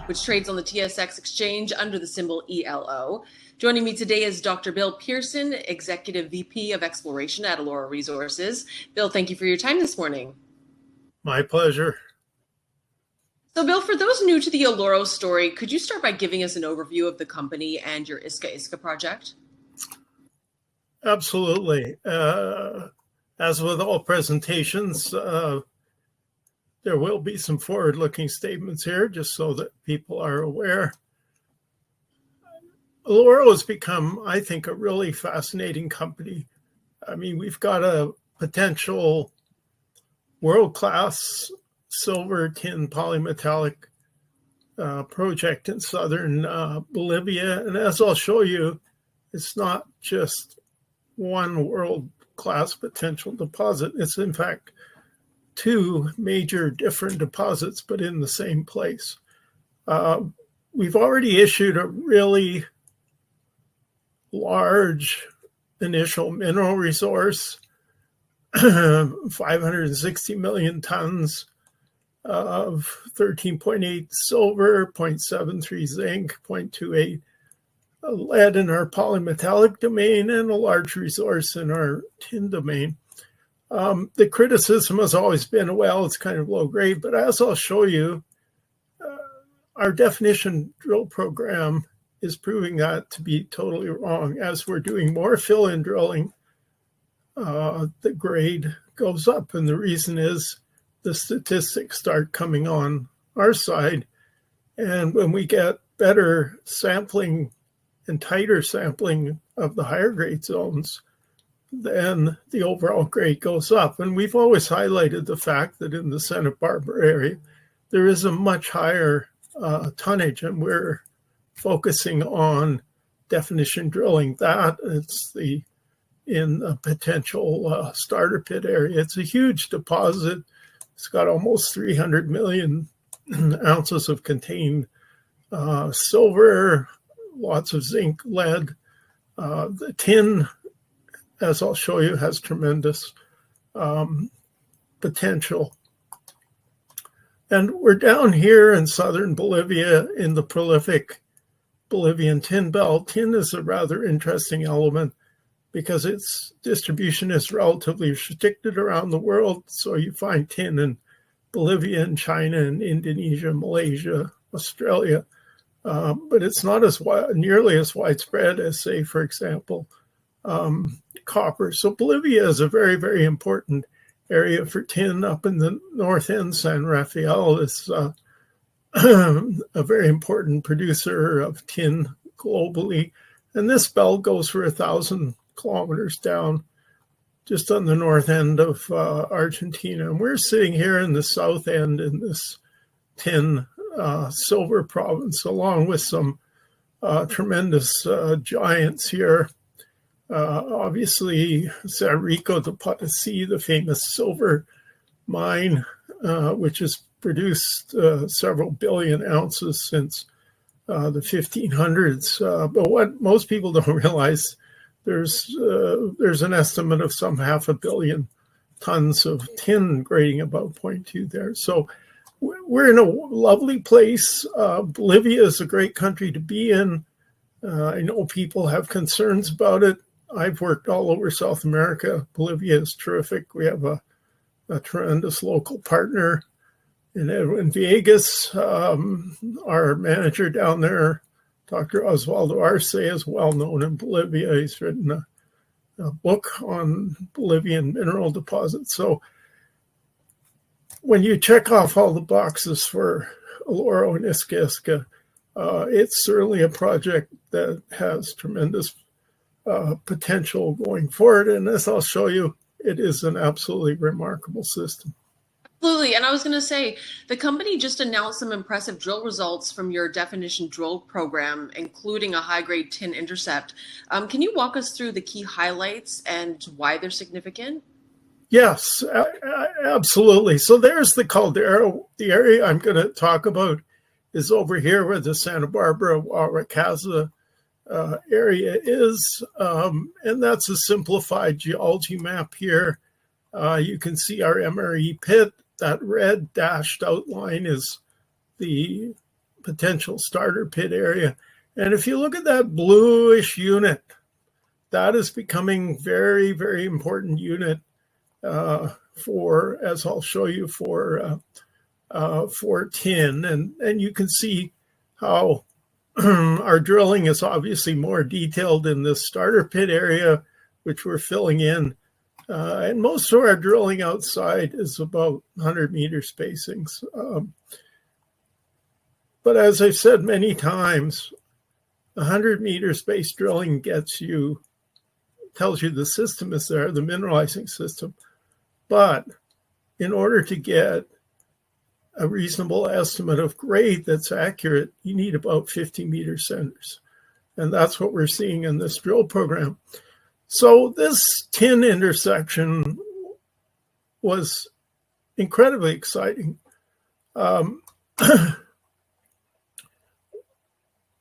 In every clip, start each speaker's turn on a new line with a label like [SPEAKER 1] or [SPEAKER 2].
[SPEAKER 1] which trades on the TSX exchange under the symbol ELO. Joining me today is Dr. Bill Pearson, Executive VP of Exploration at Eloro Resources. Bill, thank you for your time this morning.
[SPEAKER 2] My pleasure.
[SPEAKER 1] So, Bill, for those new to the Eloro story, could you start by giving us an overview of the company and your Iska Iska project?
[SPEAKER 2] Absolutely. As with all presentations, there will be some forward-looking statements here, just so that people are aware. Eloro has become, I think, a really fascinating company. I mean, we've got a potential world-class silver tin polymetallic project in southern Bolivia. And as I'll show you, it's not just one world-class potential deposit. It's, in fact, two major different deposits, but in the same place. We've already issued a really large initial mineral resource, 560 million tons of 13.8 silver, 0.73 zinc, 0.28 lead in our polymetallic domain, and a large resource in our tin domain. The criticism has always been, well, it's kind of low grade, but as I'll show you, our definition drill program is proving that to be totally wrong. As we're doing more fill-in drilling, the grade goes up, and the reason is the statistics start coming on our side, and when we get better sampling and tighter sampling of the higher grade zones, then the overall grade goes up. And we've always highlighted the fact that in the Santa Barbara area, there is a much higher tonnage, and we're focusing on definition drilling. That it's in a potential starter pit area. It's a huge deposit. It's got almost 300 million ounces of contained silver, lots of zinc, lead. The tin, as I'll show you, has tremendous potential. And we're down here in southern Bolivia in the prolific Bolivian Tin Belt. Tin is a rather interesting element because its distribution is relatively restricted around the world. So you find tin in Bolivia and China and Indonesia, Malaysia, Australia. But it's not nearly as widespread as, say, for example, copper. So Bolivia is a very, very important area for tin. Up in the north end, San Rafael is a very important producer of tin globally. And this belt goes for 1,000 kilometers down just on the north end of Argentina. And we're sitting here in the south end in this tin silver province, along with some tremendous giants here. Obviously, Cerrico de Potosí, the famous silver mine, which has produced several billion ounces since the 1500s. But what most people don't realize, there's an estimate of some 500 million tons of tin grading about 0.2 there. So we're in a lovely place. Bolivia is a great country to be in. I know people have concerns about it. I've worked all over South America. Bolivia is terrific. We have a tremendous local partner in Edwin Villegas. Our manager down there, Dr. Osvaldo Arce, is well known in Bolivia. He's written a book on Bolivian mineral deposits. So when you check off all the boxes for Eloro and Iska Iska, it's certainly a project that has tremendous potential going forward. And as I'll show you, it is an absolutely remarkable system.
[SPEAKER 1] Absolutely. And I was going to say, the company just announced some impressive drill results from your definition drill program, including a high-grade tin intercept. Can you walk us through the key highlights and why they're significant?
[SPEAKER 2] Yes, absolutely. So there's the caldera. The area I'm going to talk about is over here where the Santa Barbara Huaracaza area is. And that's a simplified geology map here. You can see our MRE pit. That red dashed outline is the potential starter pit area. And if you look at that bluish unit, that is becoming very, very important unit for, as I'll show you, for tin. And you can see how our drilling is obviously more detailed in this starter pit area, which we're filling in. And most of our drilling outside is about 100-meter spacings. But as I've said many times, 100-meter space drilling tells you the system is there, the mineralizing system. But in order to get a reasonable estimate of grade that's accurate, you need about 50-meter centers. And that's what we're seeing in this drill program. So this tin intersection was incredibly exciting.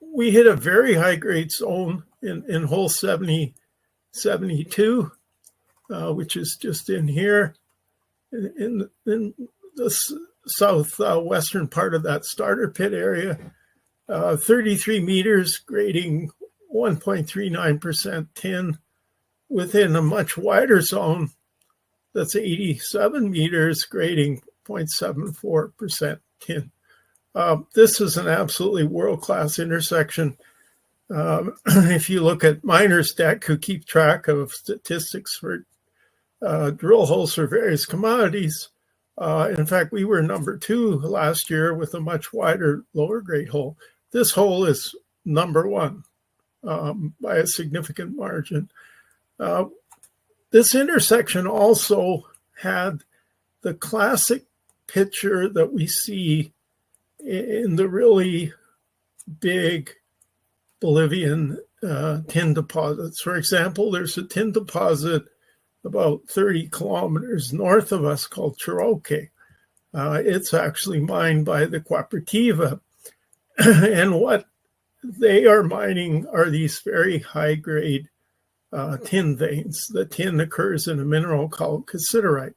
[SPEAKER 2] We hit a very high-grade zone in hole 72, which is just in here, in the southwestern part of that starter pit area. 33 meters, grading 1.39% tin, within a much wider zone that's 87 meters, grading 0.74% tin. This is an absolutely world-class intersection. If you look at miners' deck, who keep track of statistics for drill holes for various commodities, in fact, we were number 2 last year with a much wider lower grade hole. This hole is number 1 by a significant margin. This intersection also had the classic picture that we see in the really big Bolivian tin deposits. For example, there's a tin deposit about 30 kilometers north of us called Choroque. It's actually mined by the Cooperativa. And what they are mining are these very high-grade tin veins. The tin occurs in a mineral called cassiterite.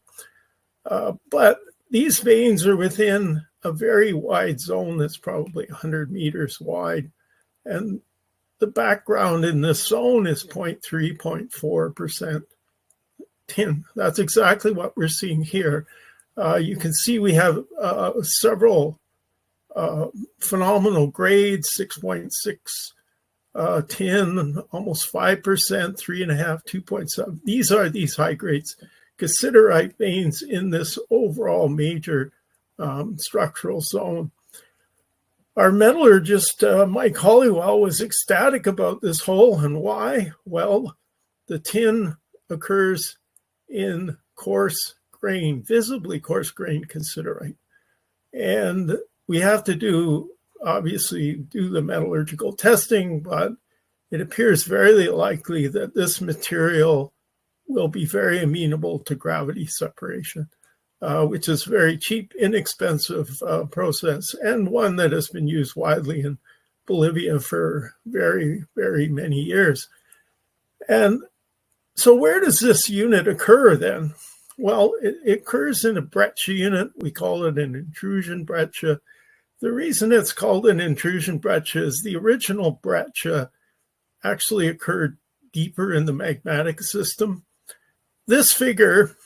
[SPEAKER 2] But these veins are within a very wide zone that's probably 100 meters wide. And the background in this zone is 0.3, 0.4% tin. That's exactly what we're seeing here. You can see we have several phenomenal grades, 6.6 tin, almost 5%, 3.5, 2.7. These are these high grades cassiterite veins in this overall major structural zone. Our metallurgist, Mike Hollywell, was ecstatic about this hole. And why? Well, the tin occurs in coarse grain, visibly coarse grain cassiterite. And we have to obviously do the metallurgical testing, but it appears very likely that this material will be very amenable to gravity separation, which is a very cheap, inexpensive process, and one that has been used widely in Bolivia for very, very many years. And so where does this unit occur then? Well, it occurs in a breccia unit. We call it an intrusion breccia. The reason it's called an intrusion breccia is the original breccia actually occurred deeper in the magmatic system. This figure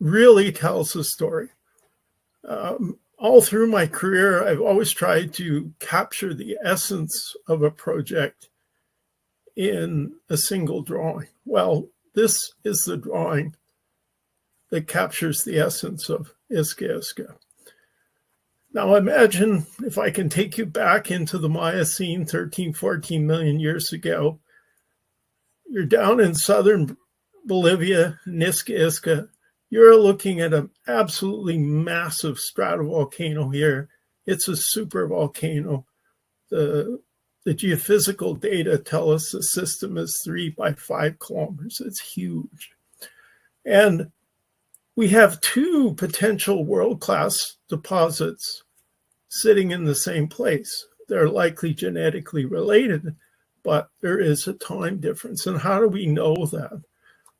[SPEAKER 2] really tells the story. All through my career, I've always tried to capture the essence of a project in a single drawing. Well, this is the drawing that captures the essence of Iska Iska. Now imagine if I can take you back into the Miocene 13, 14 million years ago. You're down in southern Bolivia, in Iska Iska. You're looking at an absolutely massive stratovolcano here. It's a super volcano. The geophysical data tell us the system is 3 by 5 kilometers. It's huge. And we have 2 potential world-class deposits sitting in the same place. They're likely genetically related, but there is a time difference. And how do we know that?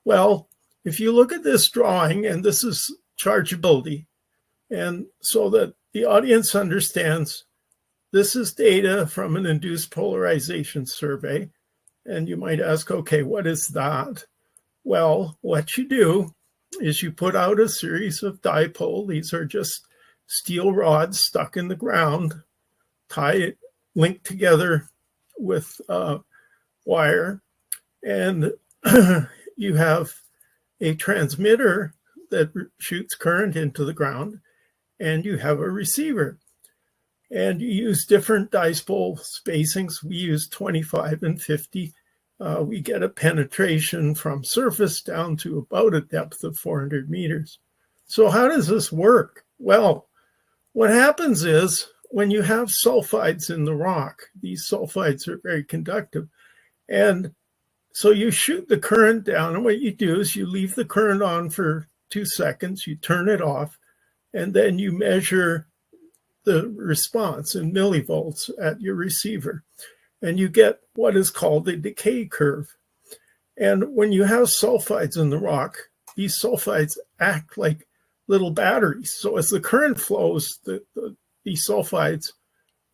[SPEAKER 2] Well, if you look at this drawing, and this is chargeability, and so that the audience understands this is data from an induced polarization survey. And you might ask, okay, what is that? Well, what you do is you put out a series of dipole. These are just steel rods stuck in the ground, linked together with wire. And you have a transmitter that shoots current into the ground, and you have a receiver. And you use different dipole spacings. We use 25 and 50. We get a penetration from surface down to about a depth of 400 meters. So how does this work? Well, what happens is when you have sulfides in the rock, these sulfides are very conductive. And so you shoot the current down, and what you do is you leave the current on for 2 seconds, you turn it off, and then you measure the response in millivolts at your receiver. And you get what is called the decay curve. And when you have sulfides in the rock, these sulfides act like little batteries. So as the current flows, these sulfides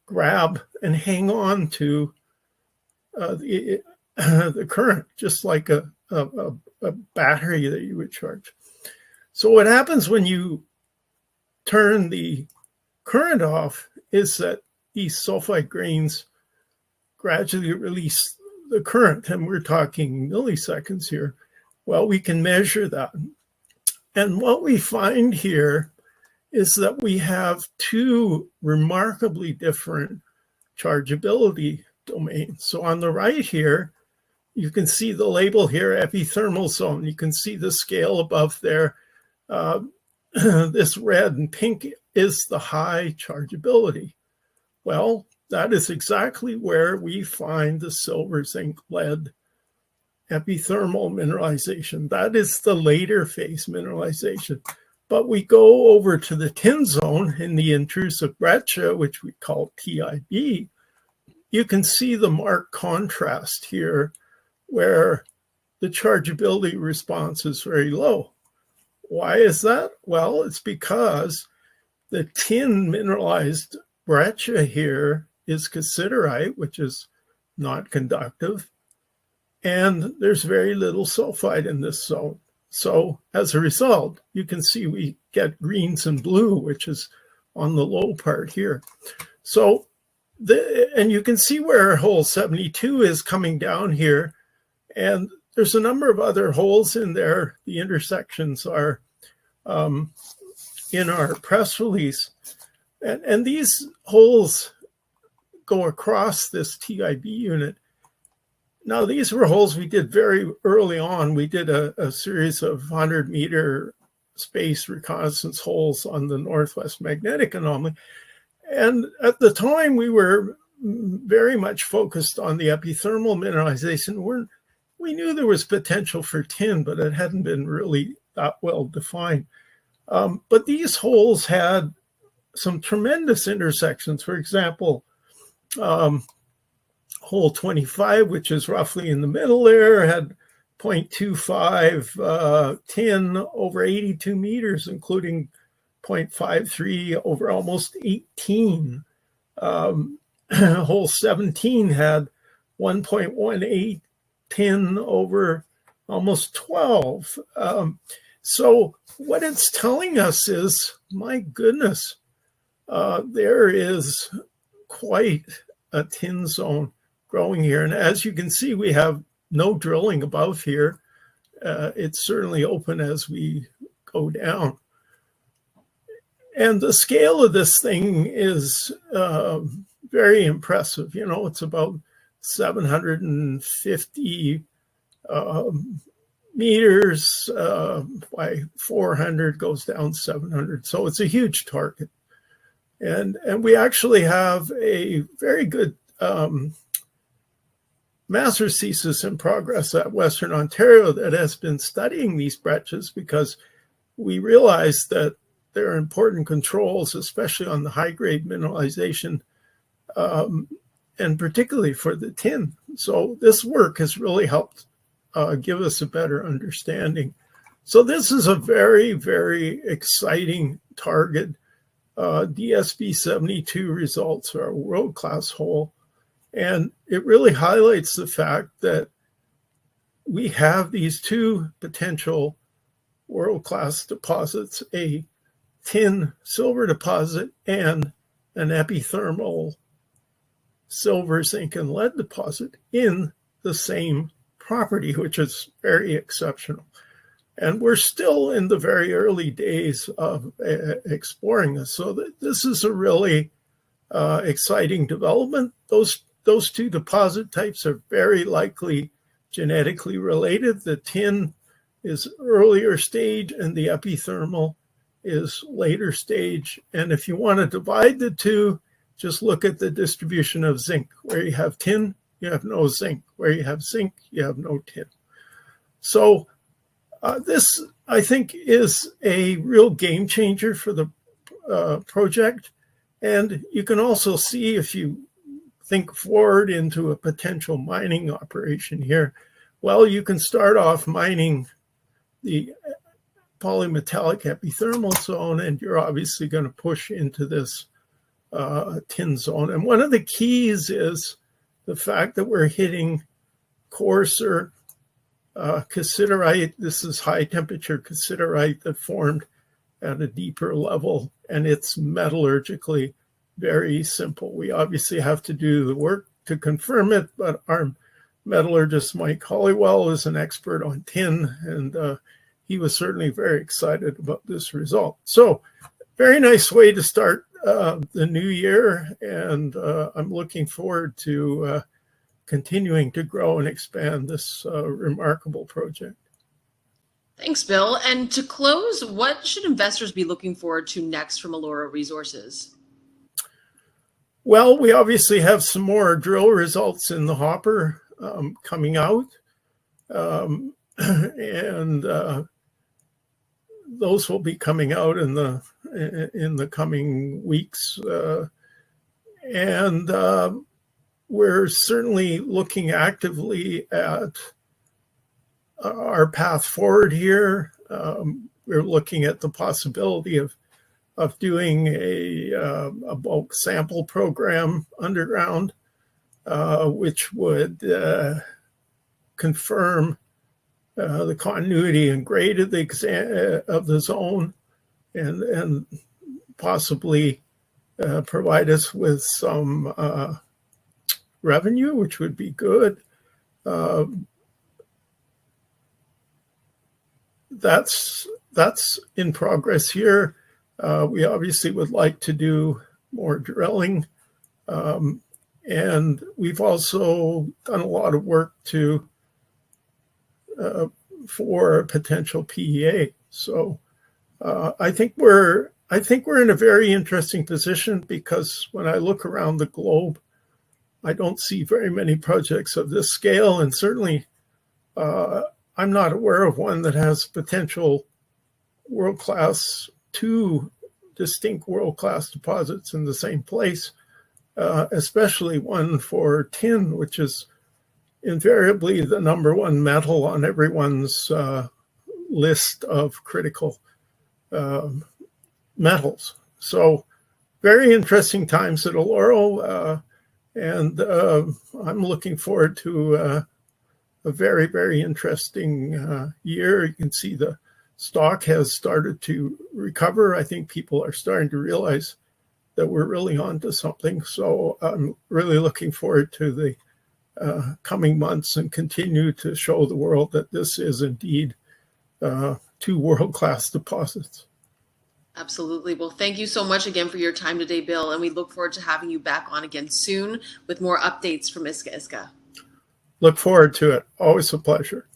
[SPEAKER 2] grab and hang on to the current, just like a battery that you would charge. So what happens when you turn the current off is that these sulfide grains gradually release the current, and we're talking milliseconds here. Well, we can measure that. And what we find here is that we have two remarkably different chargeability domains. So on the right here, you can see the label here, epithermal zone. You can see the scale above there. This red and pink is the high chargeability. Well, that is exactly where we find the silver, zinc, lead epithermal mineralization. That is the later phase mineralization. But we go over to the tin zone in the intrusive breccia, which we call TIB. You can see the marked contrast here where the chargeability response is very low. Why is that? Well, it's because the tin mineralized breccia here is cassiterite, which is not conductive, and there's very little sulfide in this zone. So as a result, you can see we get greens and blue, which is on the low part here. So, and you can see where hole 72 is coming down here, and there's a number of other holes in there. The intersections are in our press release. And these holes go across this TIB unit. Now, these were holes we did very early on. We did a series of 100-meter space reconnaissance holes on the Northwest Magnetic Anomaly. And at the time, we were very much focused on the epithermal mineralization. We knew there was potential for tin, but it hadn't been really that well defined. But these holes had some tremendous intersections. For example, hole 25, which is roughly in the middle there, had 0.25 tin over 82 meters, including 0.53 over almost 18. Hole 17 had 1.18 tin over almost 12. So what it's telling us is, my goodness, there is quite a tin zone growing here. And as you can see, we have no drilling above here. It's certainly open as we go down. And the scale of this thing is very impressive. You know, it's about 750 meters by 400, goes down 700. So it's a huge target. And we actually have a very good master's thesis in progress at Western Ontario that has been studying these breccias, because we realized that there are important controls, especially on the high-grade mineralization, and particularly for the tin. So this work has really helped give us a better understanding. So this is a very, very exciting target. DSB 72 results are a world-class hole. And it really highlights the fact that we have these two potential world-class deposits, a tin silver deposit and an epithermal silver, zinc, and lead deposit in the same property, which is very exceptional. And we're still in the very early days of exploring this. So this is a really exciting development. Those two deposit types are very likely genetically related. The tin is earlier stage and the epithermal is later stage. And if you want to divide the two, just look at the distribution of zinc. Where you have tin, you have no zinc. Where you have zinc, you have no tin. So this, I think, is a real game changer for the project. And you can also see, if you think forward into a potential mining operation here, well, you can start off mining the polymetallic epithermal zone, and you're obviously going to push into this tin zone. And one of the keys is the fact that we're hitting coarser cassiterite. This is high temperature cassiterite that formed at a deeper level, and it's metallurgically very simple. We obviously have to do the work to confirm it, but our metallurgist, Mike Hollywell, is an expert on tin, and he was certainly very excited about this result. So very nice way to start the new year, and I'm looking forward to continuing to grow and expand this remarkable project.
[SPEAKER 1] Thanks, Bill. And to close, what should investors be looking forward to next from Eloro Resources?
[SPEAKER 2] Well, we obviously have some more drill results in the hopper coming out, and those will be coming out in the coming weeks, and we're certainly looking actively at our path forward here. We're looking at the possibility of doing a bulk sample program underground, which would confirm the continuity and grade of the zone, and possibly provide us with some revenue, which would be good. That's in progress here. We obviously would like to do more drilling, and we've also done a lot of work for a potential PEA. So I think we're in a very interesting position, because when I look around the globe, I don't see very many projects of this scale, and certainly I'm not aware of one that has potential world-class, two distinct world-class deposits in the same place, especially one for tin, which is invariably the number one metal on everyone's list of critical metals. So very interesting times at Eloro, and I'm looking forward to a very, very interesting year. You can see the stock has started to recover. I think people are starting to realize that we're really onto something. So I'm really looking forward to the coming months and continue to show the world that this is indeed two world-class deposits.
[SPEAKER 1] Absolutely. Well, thank you so much again for your time today, Bill, and we look forward to having you back on again soon with more updates from Iska Iska.
[SPEAKER 2] Look forward to it. Always a pleasure.